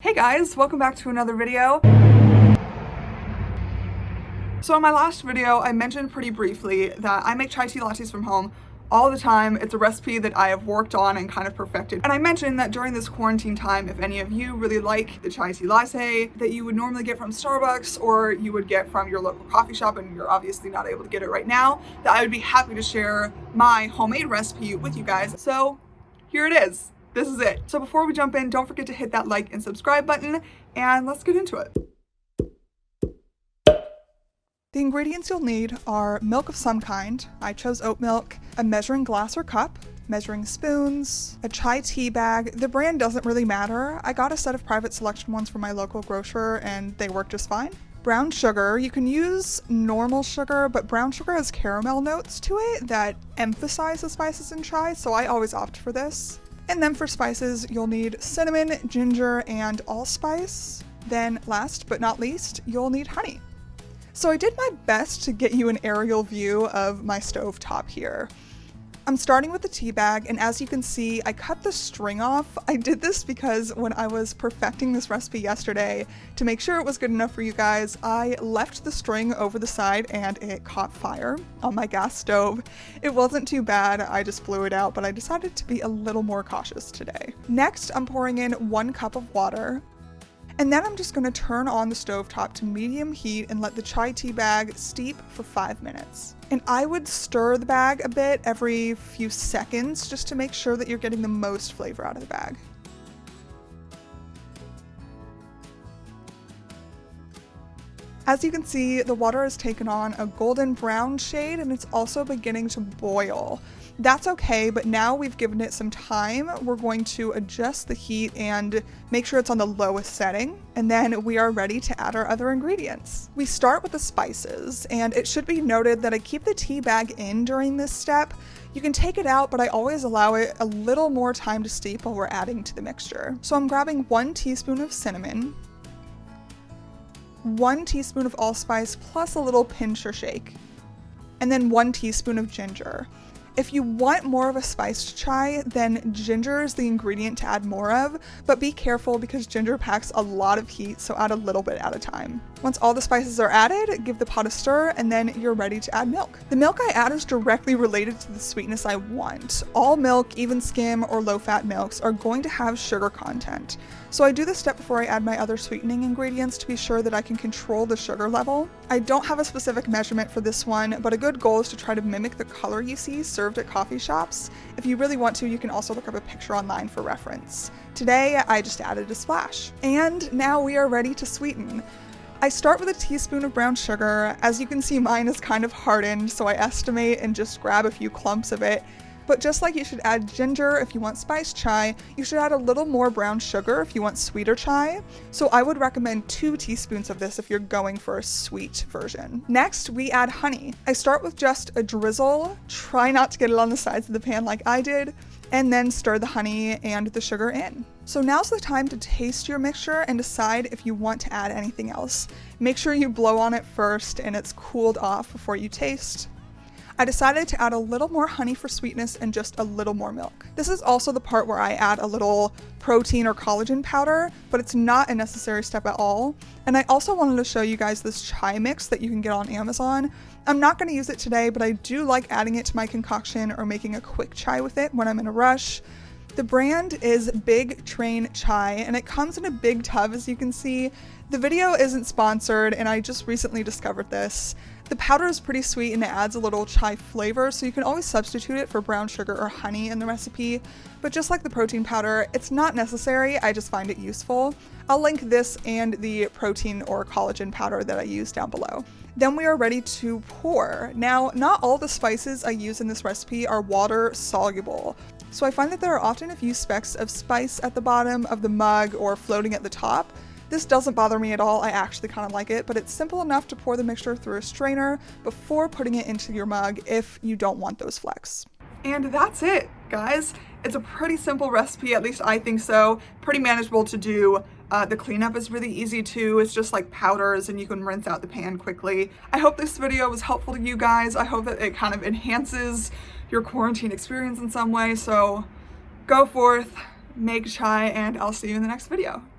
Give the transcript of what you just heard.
Hey guys, welcome back to another video. So in my last video, I mentioned pretty briefly that I make chai tea lattes from home all the time. It's a recipe that I have worked on and kind of perfected. And I mentioned that during this quarantine time, if any of you really like the chai tea latte that you would normally get from Starbucks or you would get from your local coffee shop, and you're obviously not able to get it right now, that I would be happy to share my homemade recipe with you guys. So here it is. This is it. So before we jump in, don't forget to hit that like and subscribe button, and let's get into it. The ingredients you'll need are milk of some kind. I chose oat milk, a measuring glass or cup, measuring spoons, a chai tea bag. The brand doesn't really matter. I got a set of private selection ones from my local grocer and they work just fine. Brown sugar. You can use normal sugar, but brown sugar has caramel notes to it that emphasize the spices in chai, so I always opt for this. And then for spices, you'll need cinnamon, ginger, and allspice. Then last but not least, you'll need honey. So I did my best to get you an aerial view of my stove top here. I'm starting with the tea bag, and as you can see, I cut the string off. I did this because when I was perfecting this recipe yesterday, to make sure it was good enough for you guys, I left the string over the side and it caught fire on my gas stove. It wasn't too bad, I just blew it out, but I decided to be a little more cautious today. Next, I'm pouring in 1 cup of water. And then I'm just going to turn on the stovetop to medium heat and let the chai tea bag steep for 5 minutes. And I would stir the bag a bit every few seconds just to make sure that you're getting the most flavor out of the bag. As you can see, the water has taken on a golden brown shade and it's also beginning to boil. That's okay, but now we've given it some time, we're going to adjust the heat and make sure it's on the lowest setting, and then we are ready to add our other ingredients. We start with the spices, and it should be noted that I keep the tea bag in during this step. You can take it out, but I always allow it a little more time to steep while we're adding to the mixture. So I'm grabbing 1 teaspoon of cinnamon, 1 teaspoon of allspice plus a little pinch or shake, and then 1 teaspoon of ginger. If you want more of a spiced chai, then ginger is the ingredient to add more of, but be careful because ginger packs a lot of heat, so add a little bit at a time. Once all the spices are added, give the pot a stir, and then you're ready to add milk. The milk I add is directly related to the sweetness I want. All milk, even skim or low-fat milks, are going to have sugar content. So I do this step before I add my other sweetening ingredients to be sure that I can control the sugar level. I don't have a specific measurement for this one, but a good goal is to try to mimic the color you see served at coffee shops. If you really want to, you can also look up a picture online for reference. Today, I just added a splash. And now we are ready to sweeten. I start with a teaspoon of brown sugar. As you can see, mine is kind of hardened, so I estimate and just grab a few clumps of it. But just like you should add ginger if you want spiced chai, you should add a little more brown sugar if you want sweeter chai. So I would recommend 2 teaspoons of this if you're going for a sweet version. Next, we add honey. I start with just a drizzle. Try not to get it on the sides of the pan like I did, and then stir the honey and the sugar in. So now's the time to taste your mixture and decide if you want to add anything else. Make sure you blow on it first and it's cooled off before you taste. I decided to add a little more honey for sweetness and just a little more milk. This is also the part where I add a little protein or collagen powder, but it's not a necessary step at all. And I also wanted to show you guys this chai mix that you can get on Amazon. I'm not going to use it today, but I do like adding it to my concoction or making a quick chai with it when I'm in a rush. The brand is Big Train Chai, and it comes in a big tub, as you can see. The video isn't sponsored, and I just recently discovered this. The powder is pretty sweet and it adds a little chai flavor, so you can always substitute it for brown sugar or honey in the recipe. But just like the protein powder, it's not necessary, I just find it useful. I'll link this and the protein or collagen powder that I use down below. Then we are ready to pour. Now, not all the spices I use in this recipe are water soluble. So I find that there are often a few specks of spice at the bottom of the mug or floating at the top. This doesn't bother me at all, I actually kind of like it, but it's simple enough to pour the mixture through a strainer before putting it into your mug if you don't want those flecks. And that's it, guys. It's a pretty simple recipe, at least I think so. Pretty manageable to do. The cleanup is really easy too. It's just like powders and you can rinse out the pan quickly. I hope this video was helpful to you guys. I hope that it kind of enhances your quarantine experience in some way. So go forth, make chai, and I'll see you in the next video.